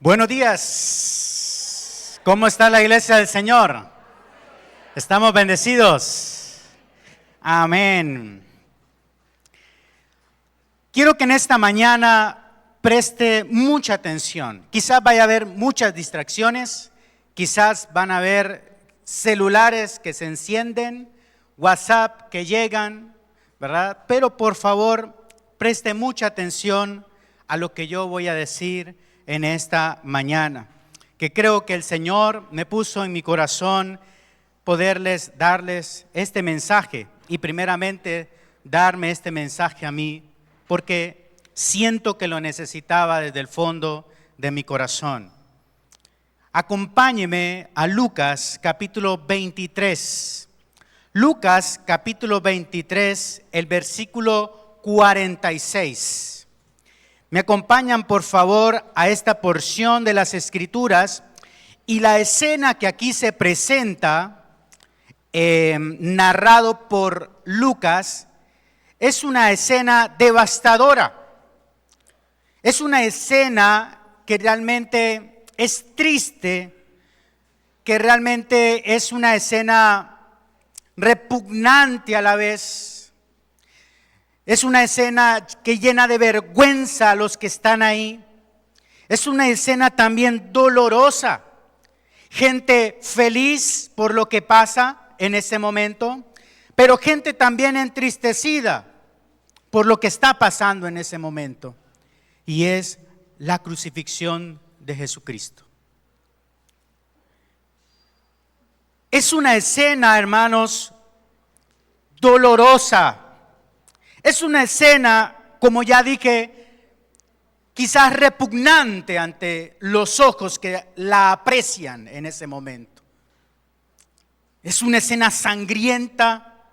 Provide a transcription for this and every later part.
Buenos días. ¿Cómo está la iglesia del Señor? ¿Estamos bendecidos? Amén. Quiero que en esta mañana preste mucha atención. Quizás vaya a haber muchas distracciones, quizás van a haber celulares que se encienden, WhatsApp que llegan, ¿verdad? Pero por favor, preste mucha atención a lo que yo voy a decir en esta mañana, que creo que el Señor me puso en mi corazón poderles darles este mensaje y primeramente darme este mensaje a mí, porque siento que lo necesitaba desde el fondo de mi corazón. Acompáñeme a Lucas capítulo 23. Lucas capítulo 23, el versículo 46. Me acompañan por favor a esta porción de las Escrituras y la escena que aquí se presenta, narrado por Lucas, es una escena devastadora. Es una escena que realmente es triste, que realmente es una escena repugnante a la vez. Es una escena que llena de vergüenza a los que están ahí. Es una escena también dolorosa. Gente feliz por lo que pasa en ese momento, pero gente también entristecida por lo que está pasando en ese momento. Y es la crucifixión de Jesucristo. Es una escena, hermanos, dolorosa. Es una escena, como ya dije, quizás repugnante ante los ojos que la aprecian en ese momento. Es una escena sangrienta,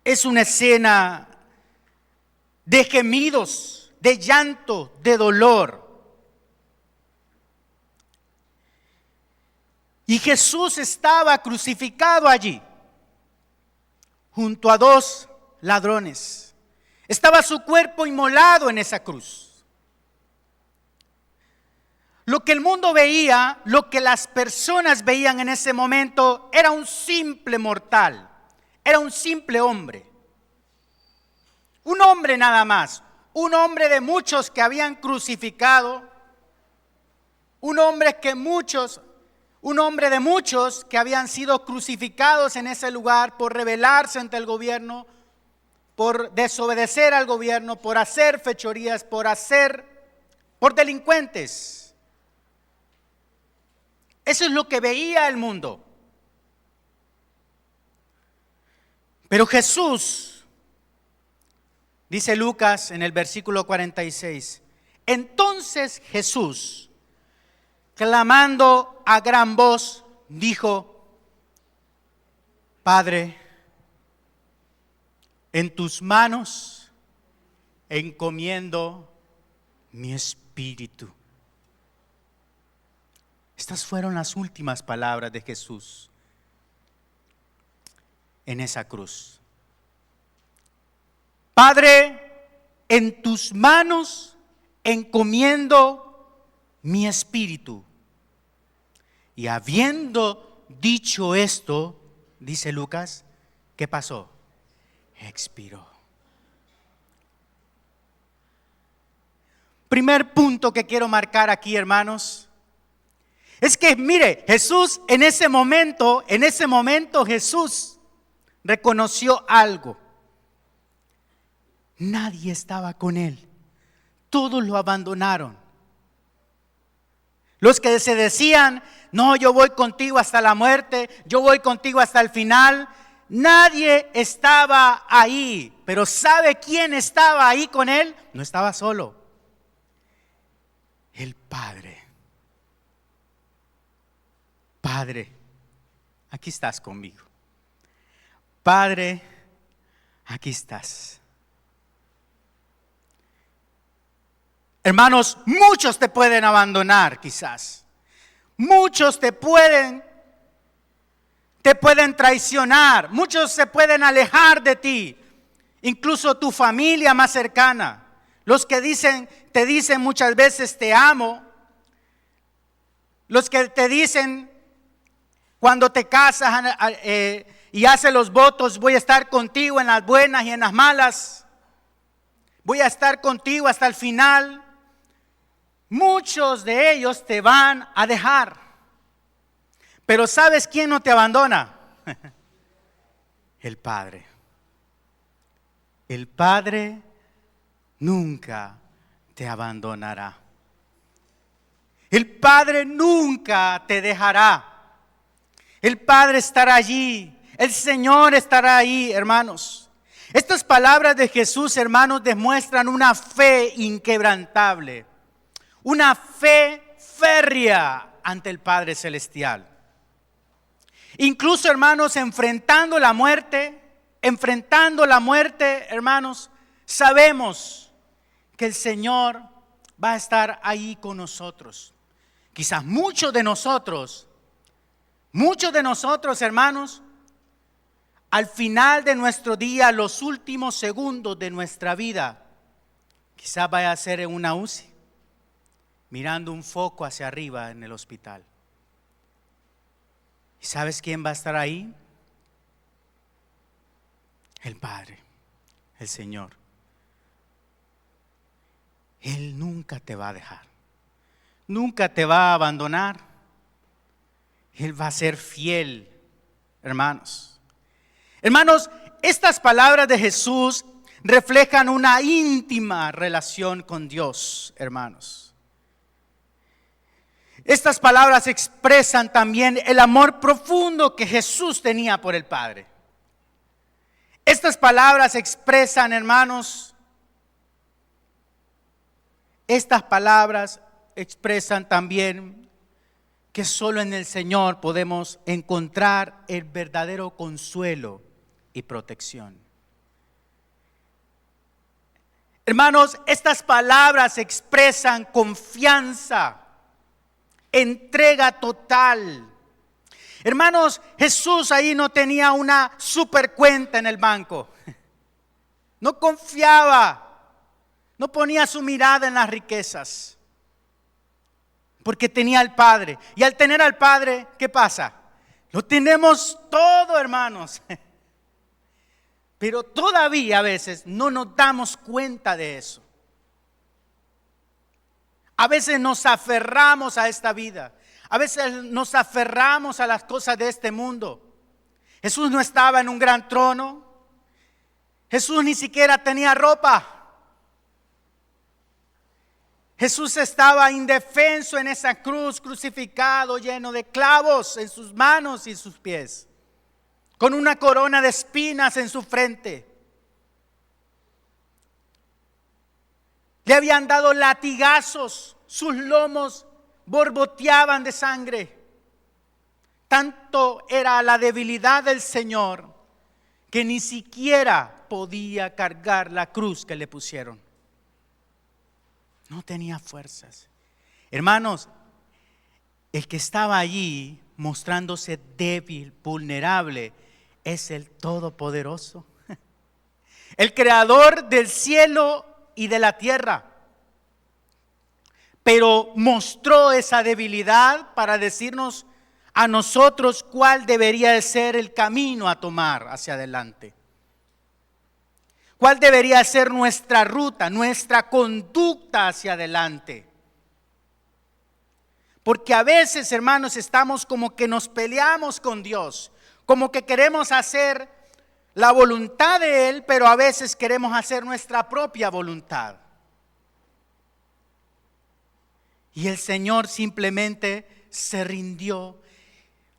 es una escena de gemidos, de llanto, de dolor. Y Jesús estaba crucificado allí, junto a dos ladrones. Estaba su cuerpo inmolado en esa cruz. Lo que el mundo veía, lo que las personas veían en ese momento, era un simple mortal, era un simple hombre. Un hombre nada más, un hombre de muchos que habían crucificado, un hombre de muchos que habían sido crucificados en ese lugar por rebelarse ante el gobierno, por desobedecer al gobierno, por hacer fechorías, por delincuentes. Eso es lo que veía el mundo. Pero Jesús, dice Lucas en el versículo 46, entonces Jesús, clamando a gran voz, dijo: Padre, en tus manos encomiendo mi espíritu. Estas fueron las últimas palabras de Jesús en esa cruz. Padre, en tus manos encomiendo mi espíritu. Y habiendo dicho esto, dice Lucas, ¿qué pasó? Expiró. Primer punto que quiero marcar aquí, hermanos, es que mire, Jesús en ese momento Jesús reconoció algo. Nadie estaba con él. Todos lo abandonaron. Los que se decían, no, yo voy contigo hasta la muerte, yo voy contigo hasta el final. Nadie estaba ahí, pero ¿sabe quién estaba ahí con él? No estaba solo. El Padre. Padre, aquí estás conmigo. Padre, aquí estás. Hermanos, muchos te pueden abandonar quizás. Muchos te pueden traicionar, muchos se pueden alejar de ti, incluso tu familia más cercana, los que dicen te dicen muchas veces te amo, los que te dicen cuando te casas y haces los votos, voy a estar contigo en las buenas y en las malas, voy a estar contigo hasta el final, muchos de ellos te van a dejar. Pero ¿sabes quién no te abandona? El Padre. El Padre nunca te abandonará. El Padre nunca te dejará. El Padre estará allí. El Señor estará ahí, hermanos. Estas palabras de Jesús, hermanos, demuestran una fe inquebrantable. Una fe férrea ante el Padre Celestial. Incluso, hermanos, enfrentando la muerte, hermanos, sabemos que el Señor va a estar ahí con nosotros. Quizás muchos de nosotros, hermanos, al final de nuestro día, los últimos segundos de nuestra vida, quizás vaya a ser en una UCI, mirando un foco hacia arriba en el hospital. ¿Y sabes quién va a estar ahí? El Padre, el Señor. Él nunca te va a dejar, nunca te va a abandonar. Él va a ser fiel, hermanos. Hermanos, estas palabras de Jesús reflejan una íntima relación con Dios, hermanos. Estas palabras expresan también el amor profundo que Jesús tenía por el Padre. Estas palabras expresan, hermanos, también que solo en el Señor podemos encontrar el verdadero consuelo y protección. Hermanos, estas palabras expresan confianza, entrega total. Hermanos, Jesús ahí no tenía una super cuenta en el banco. No confiaba, no ponía su mirada en las riquezas, porque tenía al Padre. Y al tener al Padre, ¿qué pasa? Lo tenemos todo, hermanos. Pero todavía a veces no nos damos cuenta de eso. A veces nos aferramos a esta vida. A veces nos aferramos a las cosas de este mundo. Jesús no estaba en un gran trono. Jesús ni siquiera tenía ropa. Jesús estaba indefenso en esa cruz, crucificado, lleno de clavos en sus manos y en sus pies, con una corona de espinas en su frente. Le habían dado latigazos, sus lomos borboteaban de sangre. Tanto era la debilidad del Señor que ni siquiera podía cargar la cruz que le pusieron. No tenía fuerzas. Hermanos, el que estaba allí mostrándose débil, vulnerable, es el Todopoderoso, el Creador del cielo y de la tierra. Pero mostró esa debilidad para decirnos a nosotros cuál debería de ser el camino a tomar hacia adelante. ¿Cuál debería ser nuestra ruta, nuestra conducta hacia adelante? Porque a veces, hermanos, estamos como que nos peleamos con Dios, como que queremos hacer la voluntad de Él, pero a veces queremos hacer nuestra propia voluntad. Y el Señor simplemente se rindió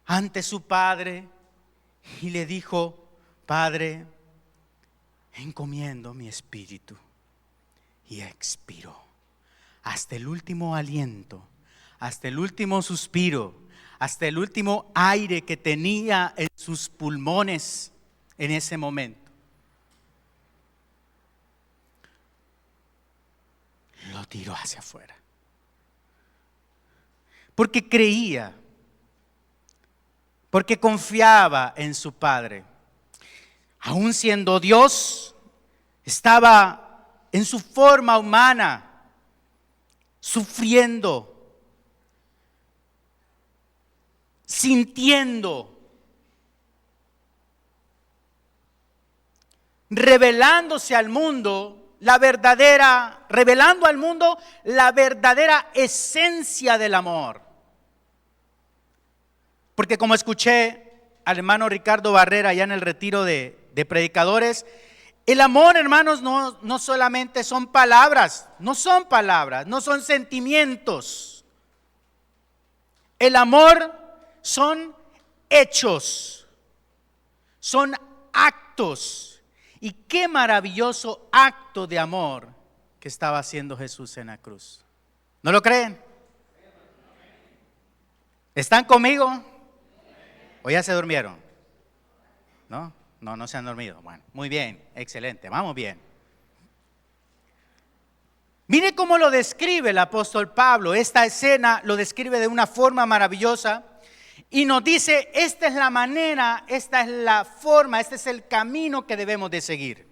ante su Padre y le dijo: Padre, encomiendo mi espíritu. Y expiró hasta el último aliento, hasta el último suspiro, hasta el último aire que tenía en sus pulmones en ese momento. Lo tiró hacia afuera. Porque creía, porque confiaba en su Padre. Aún siendo Dios, estaba en su forma humana, sufriendo, sintiendo, revelándose al mundo revelando al mundo la verdadera esencia del amor. Porque como escuché al hermano Ricardo Barrera allá en el retiro de predicadores, el amor, hermanos, no solamente son palabras, no son sentimientos. El amor son hechos, son actos. Y qué maravilloso acto de amor que estaba haciendo Jesús en la cruz. ¿No lo creen? ¿Están conmigo? ¿O ya se durmieron? No se han dormido. Bueno, muy bien, excelente, vamos bien. Mire cómo lo describe el apóstol Pablo. Esta escena lo describe de una forma maravillosa y nos dice, esta es la manera, esta es la forma, este es el camino que debemos de seguir.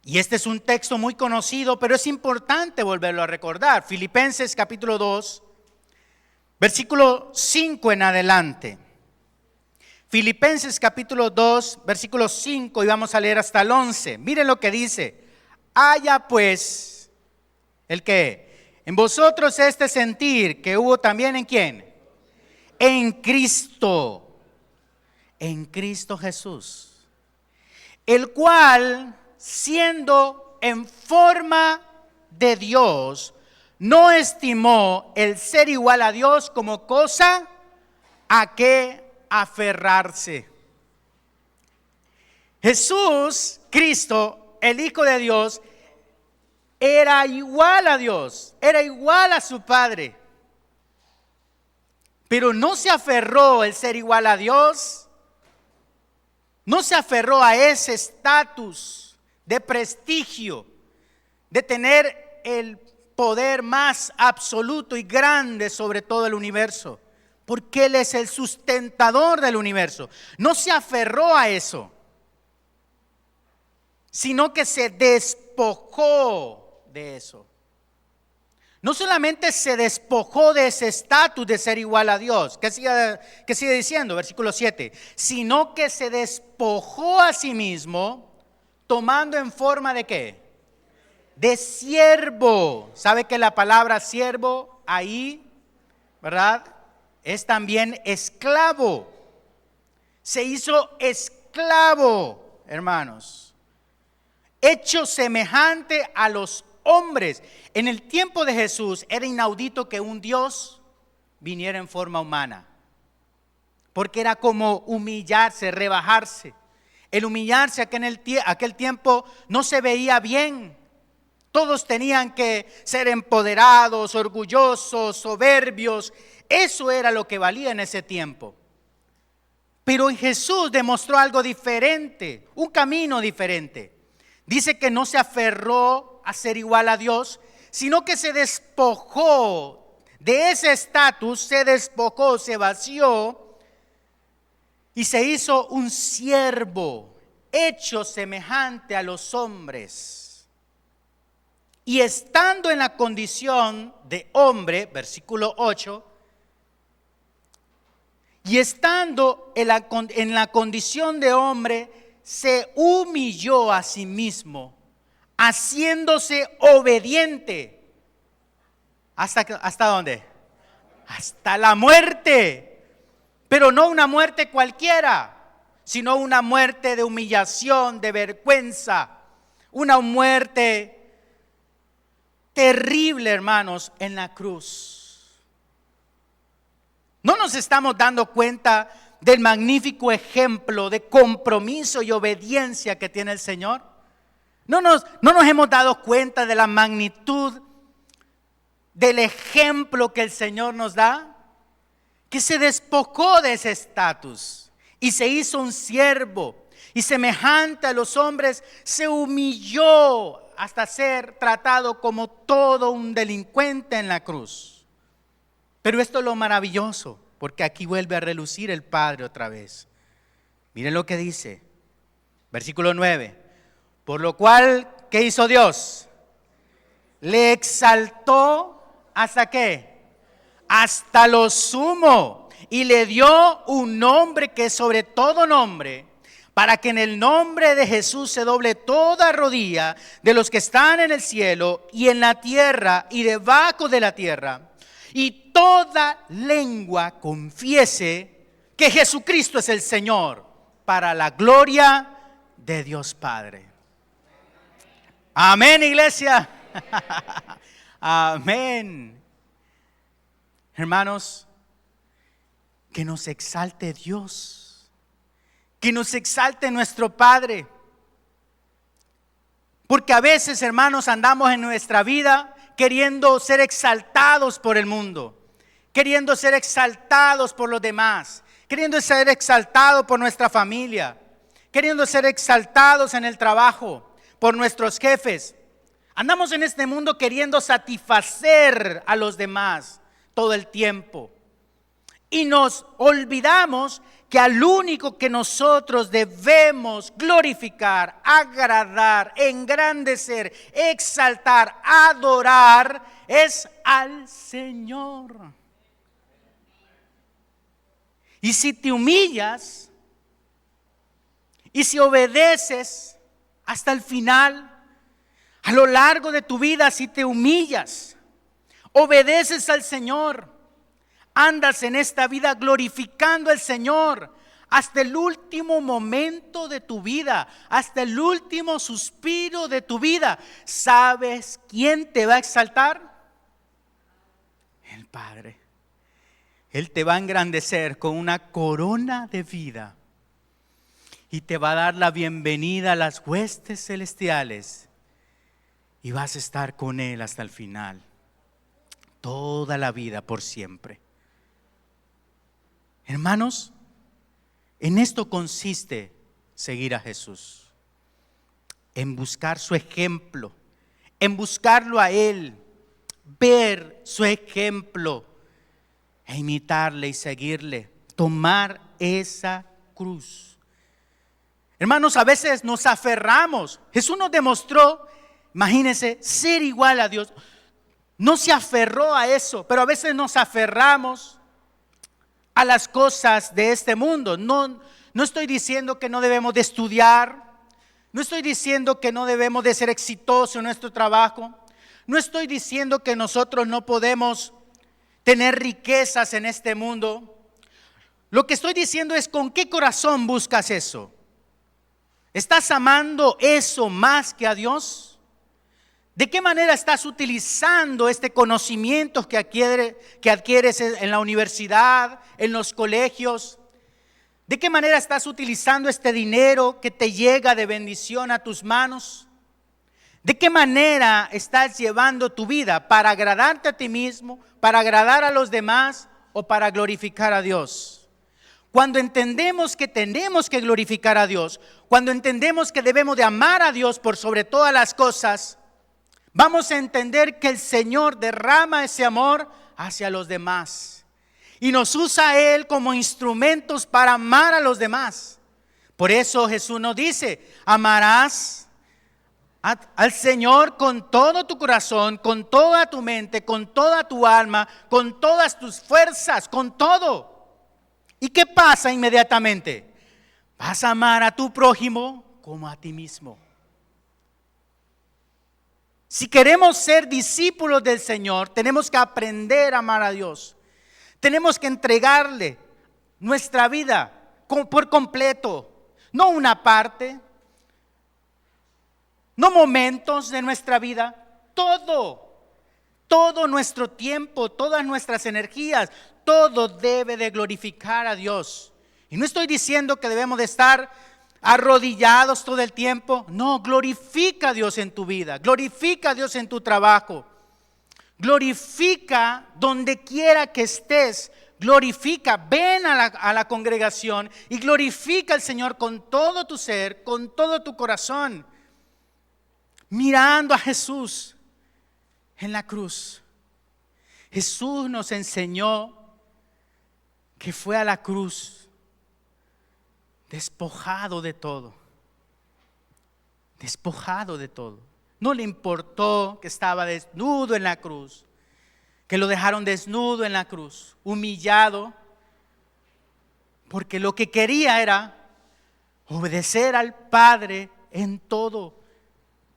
Y este es un texto muy conocido, pero es importante volverlo a recordar. Filipenses capítulo 2, versículo 5 en adelante. Filipenses capítulo 2, versículo 5 y vamos a leer hasta el 11. Miren lo que dice. Haya pues, ¿el qué? En vosotros este sentir que hubo también ¿en quién? En Cristo Jesús, el cual siendo en forma de Dios, no estimó el ser igual a Dios como cosa a que aferrarse. Jesús, Cristo, el Hijo de Dios, era igual a Dios, era igual a su Padre. Pero no se aferró el ser igual a Dios, no se aferró a ese estatus de prestigio, de tener el poder más absoluto y grande sobre todo el universo, porque Él es el sustentador del universo. No se aferró a eso, sino que se despojó de eso. No solamente se despojó de ese estatus de ser igual a Dios, ¿qué sigue diciendo? Versículo 7, sino que se despojó a sí mismo, tomando en forma de ¿qué? De siervo. ¿Sabe que la palabra siervo ahí, verdad? Es también esclavo. Se hizo esclavo, hermanos. Hecho semejante a los hombres. En el tiempo de Jesús era inaudito que un Dios viniera en forma humana, porque era como humillarse, rebajarse. El humillarse aquel tiempo no se veía bien. Todos tenían que ser empoderados, orgullosos, soberbios. Eso era lo que valía en ese tiempo. Pero Jesús demostró algo diferente, un camino diferente. Dice que no se aferró a ser igual a Dios, sino que se despojó de ese estatus, se despojó, se vació y se hizo un siervo, hecho semejante a los hombres. Y estando en la condición de hombre, versículo 8, y estando en la condición de hombre, se humilló a sí mismo, haciéndose obediente. ¿Hasta dónde? Hasta la muerte. Pero no una muerte cualquiera, sino una muerte de humillación, de vergüenza. Una muerte terrible, hermanos, en la cruz. ¿No nos estamos dando cuenta del magnífico ejemplo de compromiso y obediencia que tiene el Señor? ¿No nos hemos dado cuenta de la magnitud del ejemplo que el Señor nos da? Que se despojó de ese estatus y se hizo un siervo, y semejante a los hombres se humilló hasta ser tratado como todo un delincuente en la cruz. Pero esto es lo maravilloso, porque aquí vuelve a relucir el Padre otra vez. Miren lo que dice, versículo 9. Por lo cual, ¿qué hizo Dios? Le exaltó ¿Hasta qué? Hasta lo sumo. Y le dio un nombre que es sobre todo nombre, para que en el nombre de Jesús se doble toda rodilla de los que están en el cielo y en la tierra y debajo de la tierra, y toda lengua confiese que Jesucristo es el Señor, para la gloria de Dios Padre. Amén, iglesia. Amén. Hermanos, que nos exalte Dios, que nos exalte nuestro Padre. Porque a veces, hermanos, andamos en nuestra vida queriendo ser exaltados por el mundo, queriendo ser exaltados por los demás, queriendo ser exaltados por nuestra familia, queriendo ser exaltados en el trabajo, por nuestros jefes. Andamos en este mundo queriendo satisfacer a los demás todo el tiempo. Y nos olvidamos que al único que nosotros debemos glorificar, agradar, engrandecer, exaltar, adorar, es al Señor. Y si te humillas, y si obedeces hasta el final, a lo largo de tu vida, si te humillas, obedeces al Señor, andas en esta vida glorificando al Señor hasta el último momento de tu vida, hasta el último suspiro de tu vida. ¿Sabes quién te va a exaltar? El Padre. Él te va a engrandecer con una corona de vida y te va a dar la bienvenida a las huestes celestiales y vas a estar con Él hasta el final, toda la vida, por siempre. Hermanos, en esto consiste seguir a Jesús, en buscar su ejemplo, en buscarlo a Él, ver su ejemplo e imitarle y seguirle, tomar esa cruz. Hermanos, a veces nos aferramos. Jesús nos demostró, imagínense, ser igual a Dios. No se aferró a eso, pero a veces nos aferramos a las cosas de este mundo. No estoy diciendo que no debemos de estudiar, no estoy diciendo que no debemos de ser exitosos en nuestro trabajo, no estoy diciendo que nosotros no podemos tener riquezas en este mundo. Lo que estoy diciendo es con qué corazón buscas eso. ¿Estás amando eso más que a Dios? ¿De qué manera estás utilizando este conocimiento que adquieres en la universidad, en los colegios? ¿De qué manera estás utilizando este dinero que te llega de bendición a tus manos? ¿De qué manera estás llevando tu vida para agradarte a ti mismo, para agradar a los demás o para glorificar a Dios? Cuando entendemos que tenemos que glorificar a Dios, cuando entendemos que debemos de amar a Dios por sobre todas las cosas, vamos a entender que el Señor derrama ese amor hacia los demás y nos usa a Él como instrumentos para amar a los demás. Por eso Jesús nos dice: amarás al Señor con todo tu corazón, con toda tu mente, con toda tu alma, con todas tus fuerzas, con todo. ¿Y qué pasa inmediatamente? Vas a amar a tu prójimo como a ti mismo. Si queremos ser discípulos del Señor, tenemos que aprender a amar a Dios. Tenemos que entregarle nuestra vida por completo, no una parte, no momentos de nuestra vida, todo nuestro tiempo, todas nuestras energías, todo debe de glorificar a Dios. Y no estoy diciendo que debemos de estar arrodillados todo el tiempo. No, glorifica a Dios en tu vida, glorifica a Dios en tu trabajo, glorifica donde quiera que estés, glorifica, ven a la congregación y glorifica al Señor con todo tu ser, con todo tu corazón, mirando a Jesús en la cruz. Jesús nos enseñó que fue a la cruz despojado de todo. Despojado de todo. No le importó que estaba desnudo en la cruz. que lo dejaron desnudo en la cruz, humillado, porque lo que quería era obedecer al Padre en todo.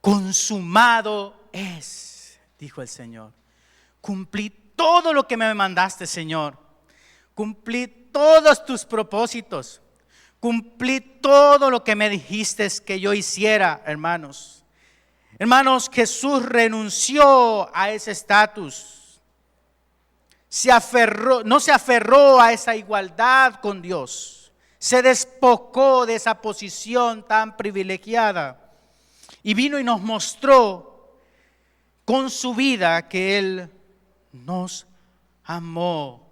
Consumado es, dijo el Señor. Cumplí todo lo que me mandaste, Señor. Cumplí todos tus propósitos. Cumplí todo lo que me dijiste que yo hiciera, hermanos. Hermanos, Jesús renunció a ese estatus. No se aferró a esa igualdad con Dios. Se despojó de esa posición tan privilegiada. Y vino y nos mostró con su vida que Él nos amó,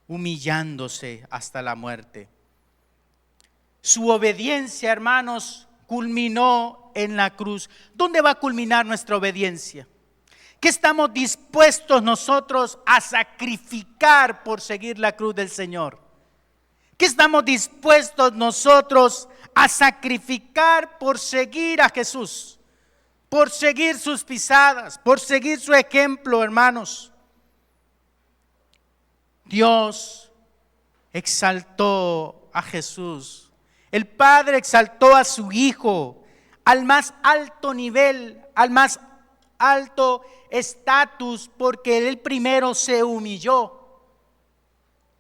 humillándose hasta la muerte. Su obediencia, hermanos, culminó en la cruz. ¿Dónde va a culminar nuestra obediencia? ¿Qué estamos dispuestos nosotros a sacrificar por seguir la cruz del Señor? ¿Qué estamos dispuestos nosotros a sacrificar por seguir a Jesús? Por seguir sus pisadas, por seguir su ejemplo, hermanos. Dios exaltó a Jesús. El Padre exaltó a su Hijo al más alto nivel, al más alto estatus, porque Él primero se humilló.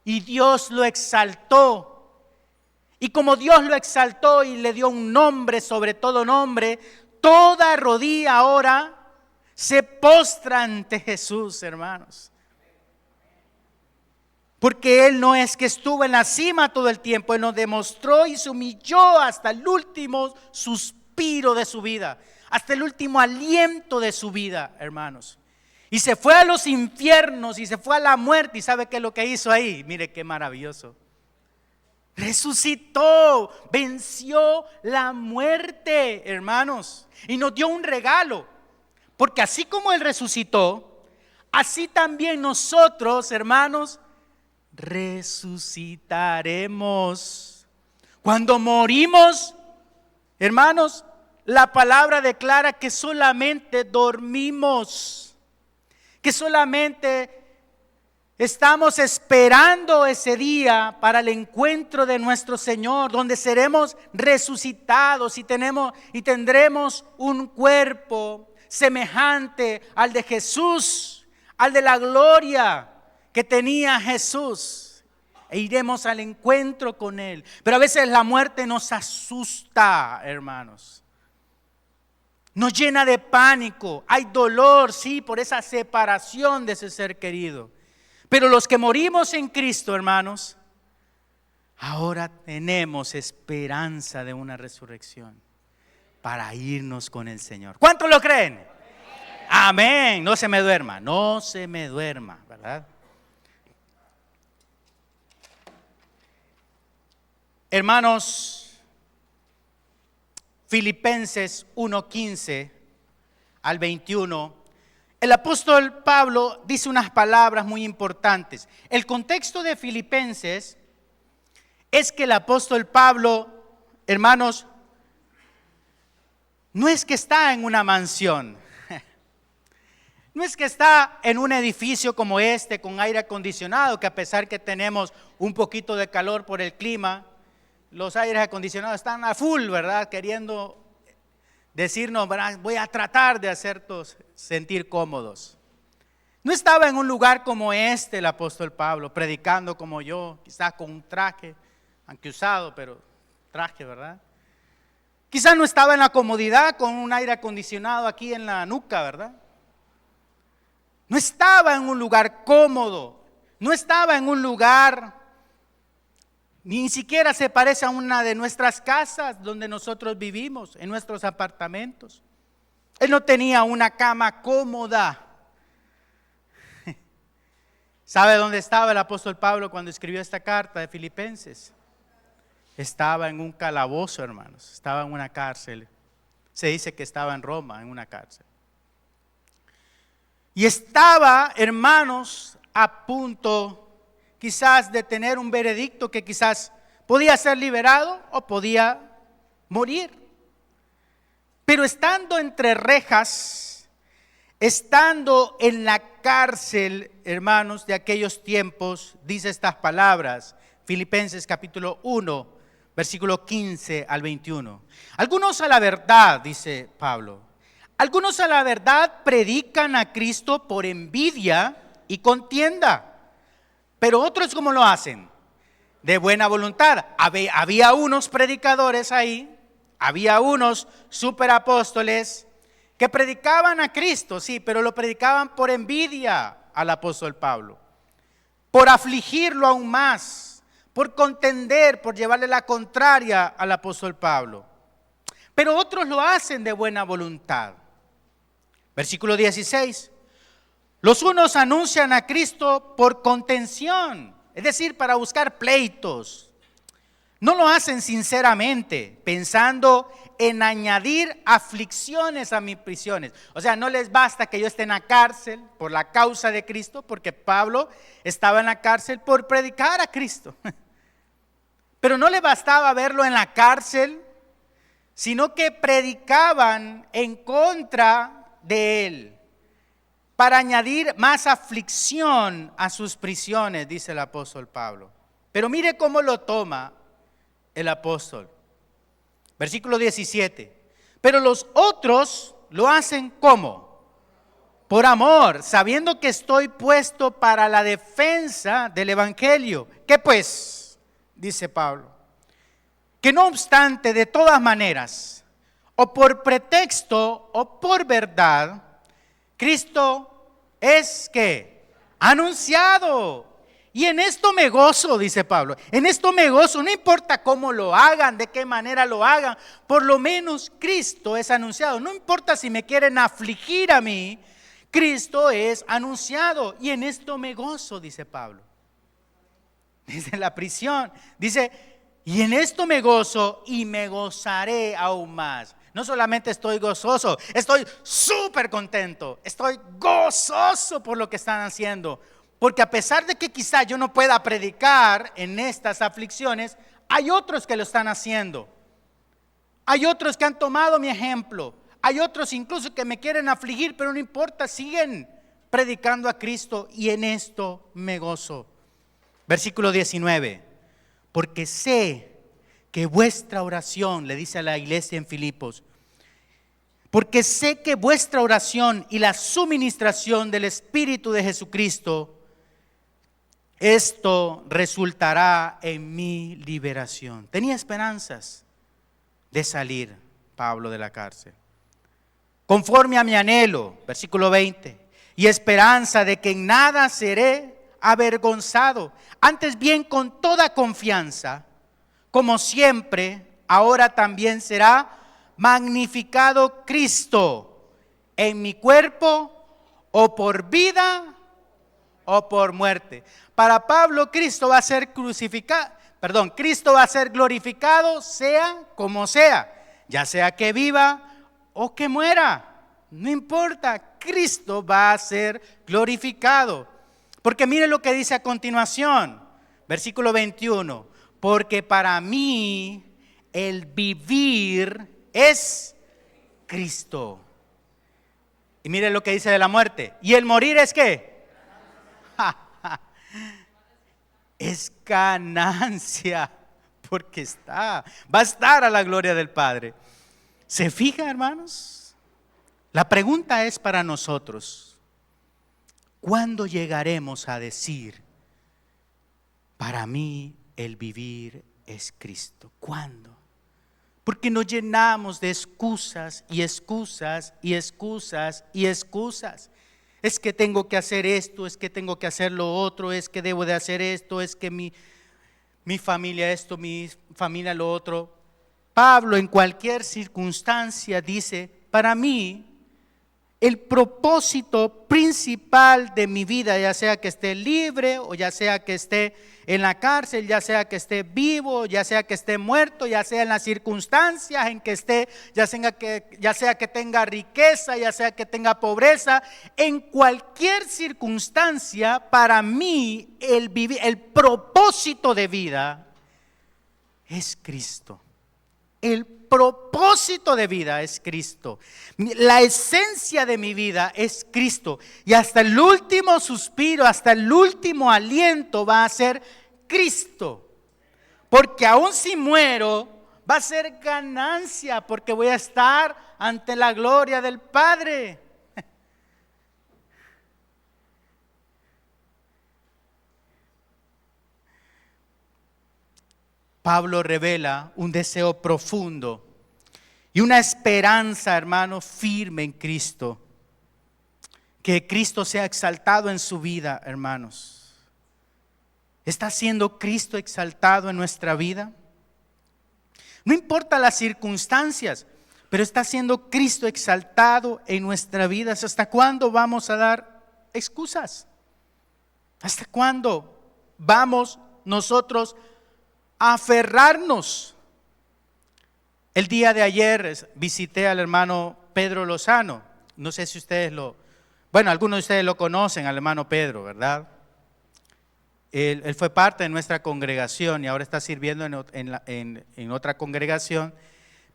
Y Dios lo exaltó. Y como Dios lo exaltó y le dio un nombre sobre todo nombre, toda rodilla ahora se postra ante Jesús, hermanos. Porque Él no es que estuvo en la cima todo el tiempo, Él nos demostró y se humilló hasta el último suspiro de su vida, hasta el último aliento de su vida, hermanos. Y se fue a los infiernos y se fue a la muerte. ¿Y sabe qué es lo que hizo ahí? Mire qué maravilloso. Resucitó, venció la muerte, hermanos. Y nos dio un regalo. Porque así como Él resucitó, así también nosotros, hermanos, resucitaremos. Cuando morimos, hermanos, la palabra declara que solamente dormimos. Que solamente estamos esperando ese día para el encuentro de nuestro Señor, donde seremos resucitados y tendremos un cuerpo semejante al de Jesús, al de la gloria que tenía Jesús, e iremos al encuentro con Él. Pero a veces la muerte nos asusta, hermanos. Nos llena de pánico, hay dolor, sí, por esa separación de ese ser querido. Pero los que morimos en Cristo, hermanos, ahora tenemos esperanza de una resurrección para irnos con el Señor. ¿Cuántos lo creen? Amén. No se me duerma, ¿verdad? Hermanos, Filipenses 1:15 al 21, el apóstol Pablo dice unas palabras muy importantes. El contexto de Filipenses es que el apóstol Pablo, hermanos, no es que está en una mansión, no es que está en un edificio como este con aire acondicionado, que a pesar que tenemos un poquito de calor por el clima, los aires acondicionados están a full, ¿verdad? Queriendo decirnos, ¿verdad? Voy a tratar de hacerlos sentir cómodos. No estaba en un lugar como este el apóstol Pablo, predicando como yo, quizás con un traje, aunque usado, pero traje, ¿verdad? Quizás no estaba en la comodidad con un aire acondicionado aquí en la nuca, ¿verdad? No estaba en un lugar cómodo, no estaba en un lugar, ni siquiera se parece a una de nuestras casas donde nosotros vivimos, en nuestros apartamentos. Él no tenía una cama cómoda. ¿Sabe dónde estaba el apóstol Pablo cuando escribió esta carta de Filipenses? Estaba en un calabozo, hermanos, estaba en una cárcel. Se dice que estaba en Roma, en una cárcel. Y estaba, hermanos, a punto quizás de tener un veredicto que quizás podía ser liberado o podía morir. Pero estando entre rejas, estando en la cárcel, hermanos, de aquellos tiempos, dice estas palabras, Filipenses capítulo 1, versículo 15 al 21. Algunos a la verdad, dice Pablo, algunos a la verdad predican a Cristo por envidia y contienda, pero otros ¿cómo lo hacen? De buena voluntad. Había unos predicadores ahí, había unos superapóstoles que predicaban a Cristo, sí, pero lo predicaban por envidia al apóstol Pablo, por afligirlo aún más, por contender, por llevarle la contraria al apóstol Pablo. Pero otros lo hacen de buena voluntad. Versículo 16. Los unos anuncian a Cristo por contención, es decir, para buscar pleitos. No lo hacen sinceramente, pensando en añadir aflicciones a mis prisiones. O sea, no les basta que yo esté en la cárcel por la causa de Cristo, porque Pablo estaba en la cárcel por predicar a Cristo. Pero no le bastaba verlo en la cárcel, sino que predicaban en contra de él, para añadir más aflicción a sus prisiones, dice el apóstol Pablo. Pero mire cómo lo toma el apóstol. Versículo 17. Pero los otros lo hacen ¿cómo? Por amor, sabiendo que estoy puesto para la defensa del evangelio. ¿Qué pues? Dice Pablo. Que no obstante, de todas maneras, o por pretexto o por verdad, Cristo es ¿qué? Anunciado. Y en esto me gozo, dice Pablo. En esto me gozo, no importa cómo lo hagan, de qué manera lo hagan. Por lo menos Cristo es anunciado. No importa si me quieren afligir a mí, Cristo es anunciado. Y en esto me gozo, dice Pablo. Desde la prisión. Dice, y en esto me gozo y me gozaré aún más. No solamente estoy gozoso, estoy súper contento. Estoy gozoso por lo que están haciendo. Porque a pesar de que quizá yo no pueda predicar en estas aflicciones, hay otros que lo están haciendo. Hay otros que han tomado mi ejemplo. Hay otros incluso que me quieren afligir, pero no importa, siguen predicando a Cristo y en esto me gozo. Versículo 19. Porque sé que vuestra oración, le dice a la iglesia en Filipos, porque sé que vuestra oración y la suministración del Espíritu de Jesucristo, esto resultará en mi liberación. Tenía esperanzas de salir Pablo de la cárcel. Conforme a mi anhelo, versículo 20, y esperanza de que en nada seré avergonzado, antes bien con toda confianza, como siempre, ahora también será magnificado Cristo en mi cuerpo, o por vida o por muerte. Para Pablo, Cristo va a ser crucificado, Cristo va a ser glorificado, sea como sea, ya sea que viva o que muera, no importa, Cristo va a ser glorificado. Porque mire lo que dice a continuación, versículo 21, porque para mí el vivir es Cristo. Y mire lo que dice de la muerte, y el morir es ¿qué? Es ganancia, porque va a estar a la gloria del Padre. ¿Se fija, hermanos? La pregunta es para nosotros: ¿cuándo llegaremos a decir, para mí el vivir es Cristo? ¿Cuándo? Porque nos llenamos de excusas y excusas y excusas y excusas. Es que tengo que hacer esto, es que tengo que hacer lo otro, es que debo de hacer esto, es que mi familia esto, mi familia lo otro. Pablo en cualquier circunstancia dice, para mí el propósito principal de mi vida, ya sea que esté libre o ya sea que esté en la cárcel, ya sea que esté vivo, ya sea que esté muerto, ya sea en las circunstancias en que esté, ya sea que tenga riqueza, ya sea que tenga pobreza, en cualquier circunstancia, para mí el propósito de vida es Cristo. El propósito de vida es Cristo. La esencia de mi vida es Cristo. Y hasta el último suspiro, hasta el último aliento va a ser Cristo. Porque aun si muero, va a ser ganancia, porque voy a estar ante la gloria del Padre. Pablo revela un deseo profundo y una esperanza, hermano, firme en Cristo. Que Cristo sea exaltado en su vida, hermanos. ¿Está siendo Cristo exaltado en nuestra vida? No importa las circunstancias, pero está siendo Cristo exaltado en nuestra vida. ¿Hasta cuándo vamos a dar excusas? ¿Hasta cuándo vamos nosotros a aferrarnos? El día de ayer visité al hermano Pedro Lozano. No sé si ustedes algunos de ustedes lo conocen, al hermano Pedro, ¿verdad? Él fue parte de nuestra congregación y ahora está sirviendo en otra congregación.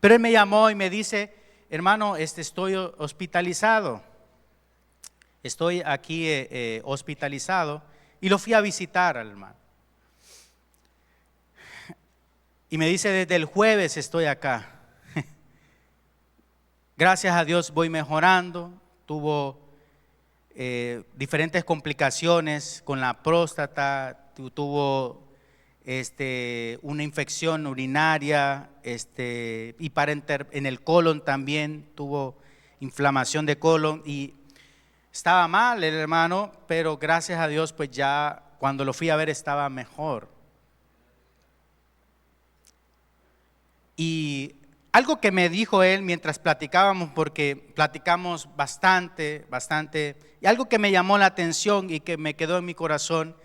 Pero él me llamó y me dice: hermano, estoy hospitalizado. Estoy aquí hospitalizado. Y lo fui a visitar al hermano. Y me dice: desde el jueves estoy acá. Gracias a Dios voy mejorando. Tuvo diferentes complicaciones con la próstata, tuvo una infección urinaria, y en el colon también tuvo inflamación de colon y estaba mal el hermano, pero gracias a Dios pues ya cuando lo fui a ver estaba mejor. Y algo que me dijo él mientras platicábamos, porque platicamos bastante, y algo que me llamó la atención y que me quedó en mi corazón,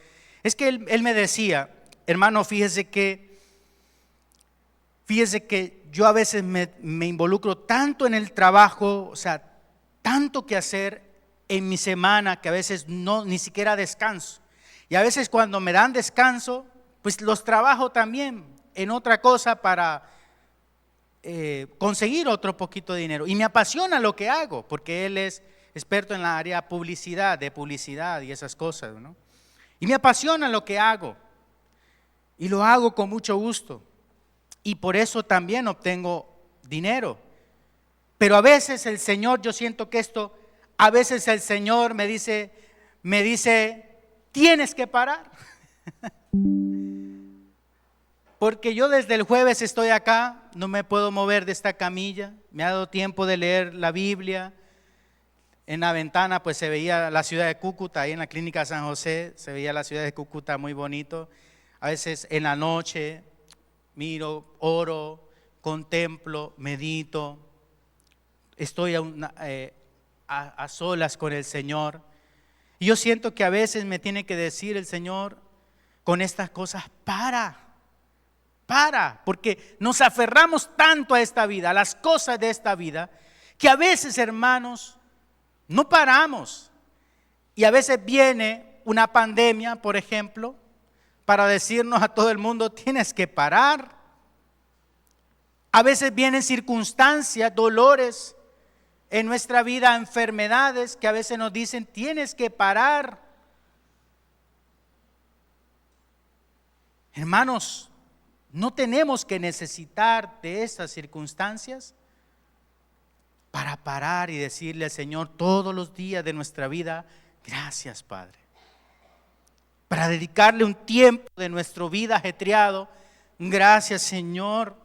es que él me decía: hermano, fíjese que yo a veces me involucro tanto en el trabajo, o sea, tanto que hacer en mi semana que a veces ni siquiera descanso. Y a veces cuando me dan descanso, pues los trabajo también en otra cosa para conseguir otro poquito de dinero. Y me apasiona lo que hago, porque él es experto en la área de publicidad y esas cosas, ¿no? Y me apasiona lo que hago. Y lo hago con mucho gusto. Y por eso también obtengo dinero. Pero a veces el Señor, yo siento que a veces el Señor me dice, tienes que parar. Porque yo desde el jueves estoy acá, no me puedo mover de esta camilla, me ha dado tiempo de leer la Biblia. En la ventana pues se veía la ciudad de Cúcuta, ahí en la clínica San José, se veía la ciudad de Cúcuta muy bonito. A veces en la noche miro, oro, contemplo, medito, estoy a solas con el Señor. Y yo siento que a veces me tiene que decir el Señor con estas cosas: para, porque nos aferramos tanto a esta vida, a las cosas de esta vida, que a veces, hermanos, no paramos. Y a veces viene una pandemia, por ejemplo, para decirnos a todo el mundo: tienes que parar. A veces vienen circunstancias, dolores en nuestra vida, enfermedades que a veces nos dicen: tienes que parar. Hermanos, no tenemos que necesitar de estas circunstancias para parar y decirle al Señor todos los días de nuestra vida: gracias, Padre. Para dedicarle un tiempo de nuestra vida ajetreado: gracias, Señor.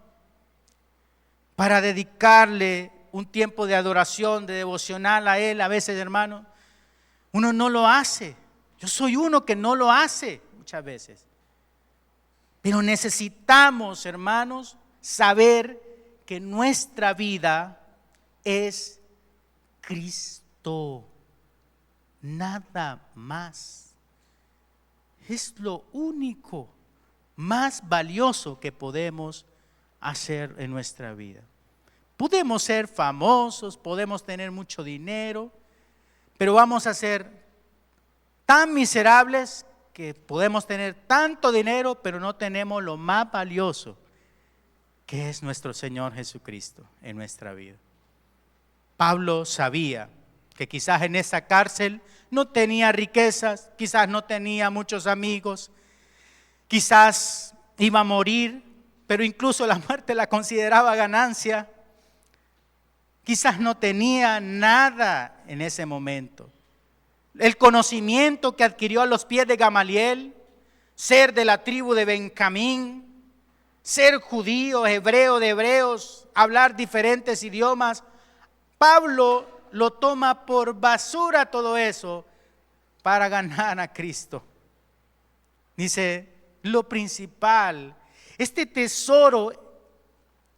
Para dedicarle un tiempo de adoración, de devocional a Él. A veces, hermano, uno no lo hace. Yo soy uno que no lo hace muchas veces. Pero necesitamos, hermanos, saber que nuestra vida es Cristo, nada más. Es lo único más valioso que podemos hacer en nuestra vida. Podemos ser famosos, podemos tener mucho dinero, pero vamos a ser tan miserables que podemos tener tanto dinero, pero no tenemos lo más valioso, que es nuestro Señor Jesucristo en nuestra vida. Pablo sabía que quizás en esa cárcel no tenía riquezas, quizás no tenía muchos amigos, quizás iba a morir, pero incluso la muerte la consideraba ganancia. Quizás no tenía nada en ese momento. El conocimiento que adquirió a los pies de Gamaliel, ser de la tribu de Benjamín, ser judío, hebreo de hebreos, hablar diferentes idiomas. Pablo lo toma por basura todo eso para ganar a Cristo. Dice, lo principal, este tesoro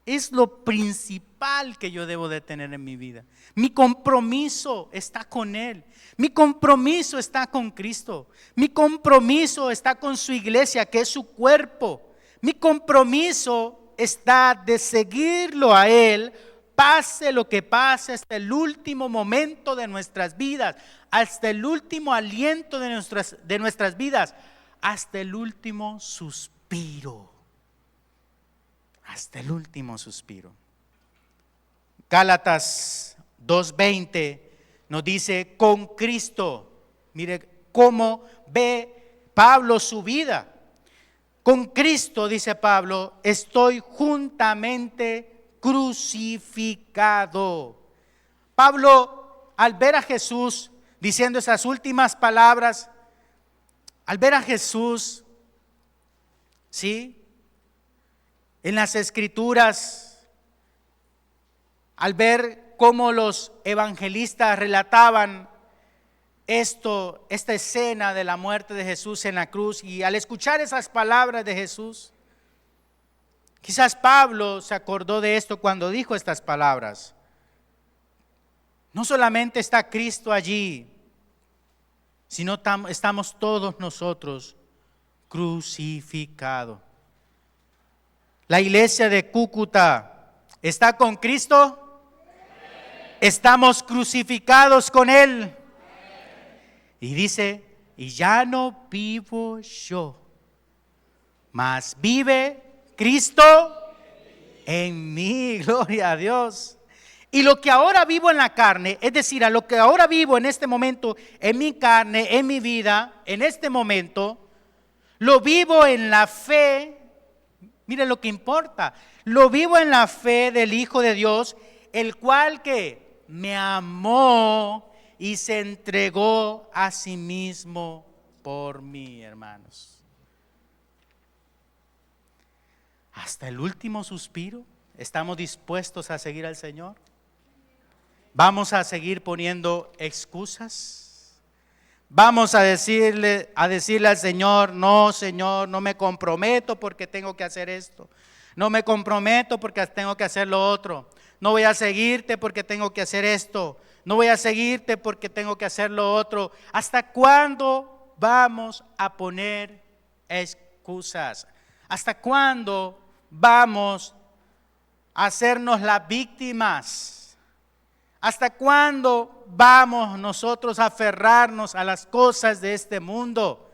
es lo principal que yo debo de tener en mi vida. Mi compromiso está con Él. Mi compromiso está con Cristo. Mi compromiso está con su iglesia, que es su cuerpo. Mi compromiso está de seguirlo a Él, pase lo que pase, hasta el último momento de nuestras vidas, hasta el último aliento de nuestras vidas, hasta el último suspiro. Hasta el último suspiro. Gálatas 2:20 nos dice, con Cristo. Mire cómo ve Pablo su vida. Con Cristo, dice Pablo, estoy juntamente crucificado. Pablo, al ver a Jesús diciendo esas últimas palabras, al ver a Jesús, ¿sí?, en las Escrituras, al ver cómo los evangelistas relataban esta escena de la muerte de Jesús en la cruz, y al escuchar esas palabras de Jesús, quizás Pablo se acordó de esto cuando dijo estas palabras. No solamente está Cristo allí, sino estamos todos nosotros crucificados. La iglesia de Cúcuta está con Cristo. Estamos crucificados con Él. Y dice, y ya no vivo yo, mas vive Cristo en mí. Gloria a Dios. Y lo que ahora vivo en la carne, es decir, a lo que ahora vivo en este momento, en mi carne, en mi vida, en este momento, lo vivo en la fe. Mire lo que importa. Lo vivo en la fe del Hijo de Dios, el cual que me amó y se entregó a sí mismo por mí, hermanos. Hasta el último suspiro, ¿estamos dispuestos a seguir al Señor? ¿Vamos a seguir poniendo excusas? ¿Vamos a decirle al Señor, no, Señor, no me comprometo porque tengo que hacer esto? No me comprometo porque tengo que hacer lo otro. No voy a seguirte porque tengo que hacer esto. No voy a seguirte porque tengo que hacer lo otro. ¿Hasta cuándo vamos a poner excusas? ¿Hasta cuándo vamos a hacernos las víctimas? ¿Hasta cuándo vamos nosotros a aferrarnos a las cosas de este mundo?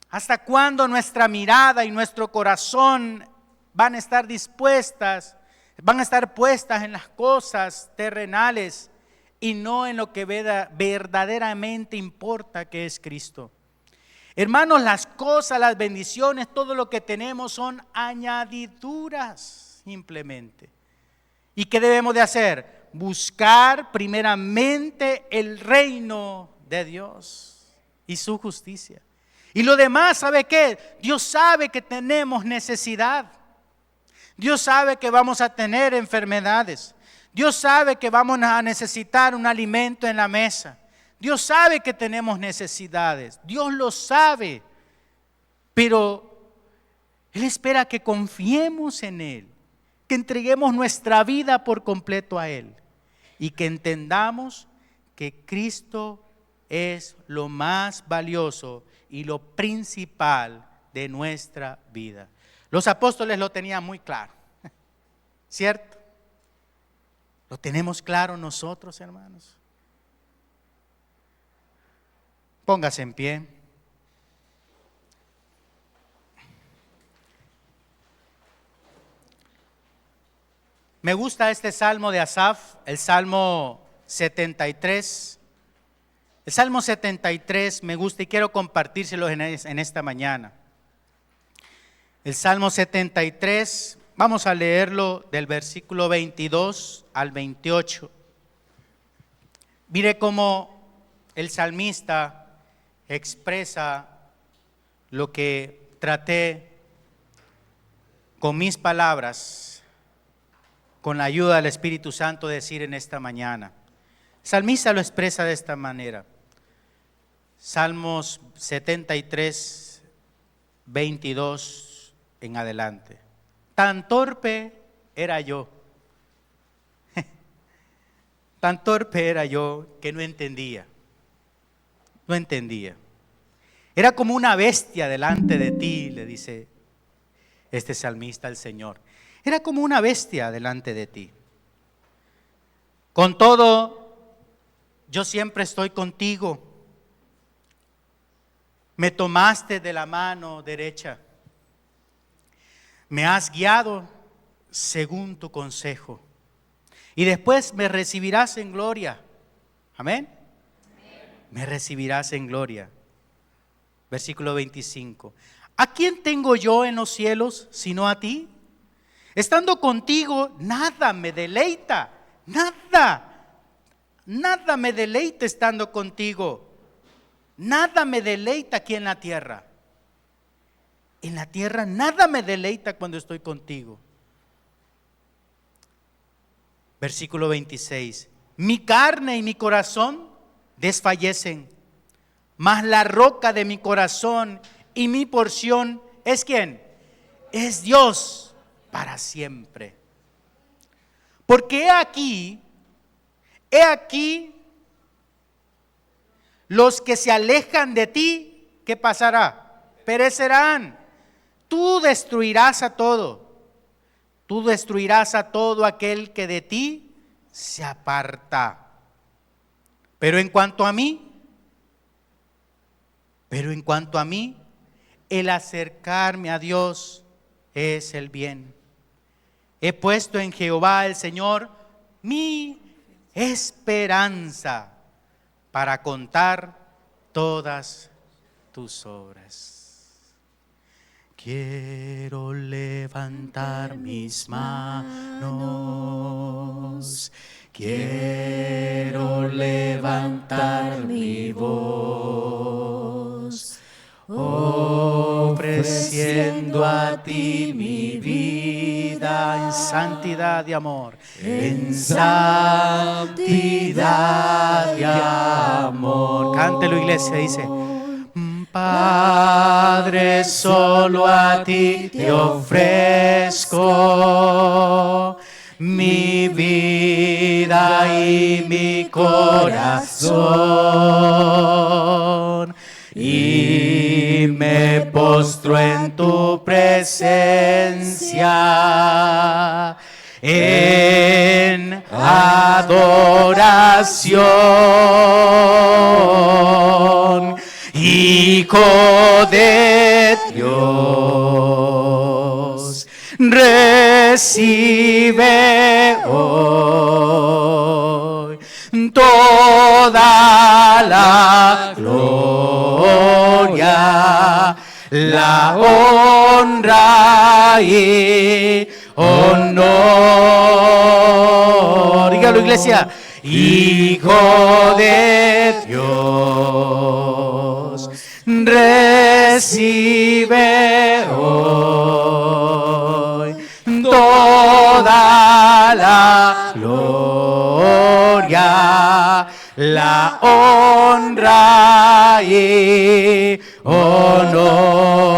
¿Hasta cuándo nuestra mirada y nuestro corazón van a estar puestas en las cosas terrenales y no en lo que verdaderamente importa, que es Cristo? Hermanos, las cosas, las bendiciones, todo lo que tenemos son añadiduras simplemente. ¿Y qué debemos de hacer? Buscar primeramente el reino de Dios y su justicia. Y lo demás, ¿sabe qué? Dios sabe que tenemos necesidad. Dios sabe que vamos a tener enfermedades. Dios sabe que vamos a necesitar un alimento en la mesa. Dios sabe que tenemos necesidades. Dios lo sabe. Pero Él espera que confiemos en Él, que entreguemos nuestra vida por completo a Él y que entendamos que Cristo es lo más valioso y lo principal de nuestra vida. Los apóstoles lo tenían muy claro, ¿cierto? ¿Lo tenemos claro nosotros, hermanos? Póngase en pie. Me gusta este salmo de Asaf, el Salmo 73. El Salmo 73 me gusta y quiero compartírselo en esta mañana. El Salmo 73, vamos a leerlo del versículo 22 al 28. Mire cómo el salmista expresa lo que traté con mis palabras, con la ayuda del Espíritu Santo, decir en esta mañana. El salmista lo expresa de esta manera. Salmos 73, 22 en adelante. Tan torpe era yo, tan torpe era yo que no entendía. Era como una bestia delante de ti, le dice este salmista al Señor. Era como una bestia delante de ti. Con todo, yo siempre estoy contigo. Me tomaste de la mano derecha. Me has guiado según tu consejo. Y después me recibirás en gloria. Amén. Me recibirás en gloria. Versículo 25. ¿A quién tengo yo en los cielos sino a ti? Estando contigo, nada me deleita. Nada me deleita estando contigo. Nada me deleita aquí en la tierra. En la tierra nada me deleita cuando estoy contigo. Versículo 26. Mi carne y mi corazón desfallecen, mas la roca de mi corazón y mi porción es ¿quién? Es Dios para siempre. Porque he aquí, los que se alejan de ti, ¿qué pasará? Perecerán. Tú destruirás a todo. Tú destruirás a todo aquel que de ti se aparta. Pero en cuanto a mí, el acercarme a Dios es el bien. He puesto en Jehová el Señor mi esperanza para contar todas tus obras. Quiero levantar mis manos, quiero levantar mi voz, ofreciendo a ti mi vida en santidad y amor, en santidad y amor. Cántelo, iglesia, dice: Padre, solo a ti te ofrezco mi vida y mi corazón, y me postro en tu presencia en adoración. Hijo de Dios, recibe hoy toda la gloria, la honra y honor. Dígalo, iglesia. Hijo de Dios, recibe hoy toda la gloria, la honra y honor.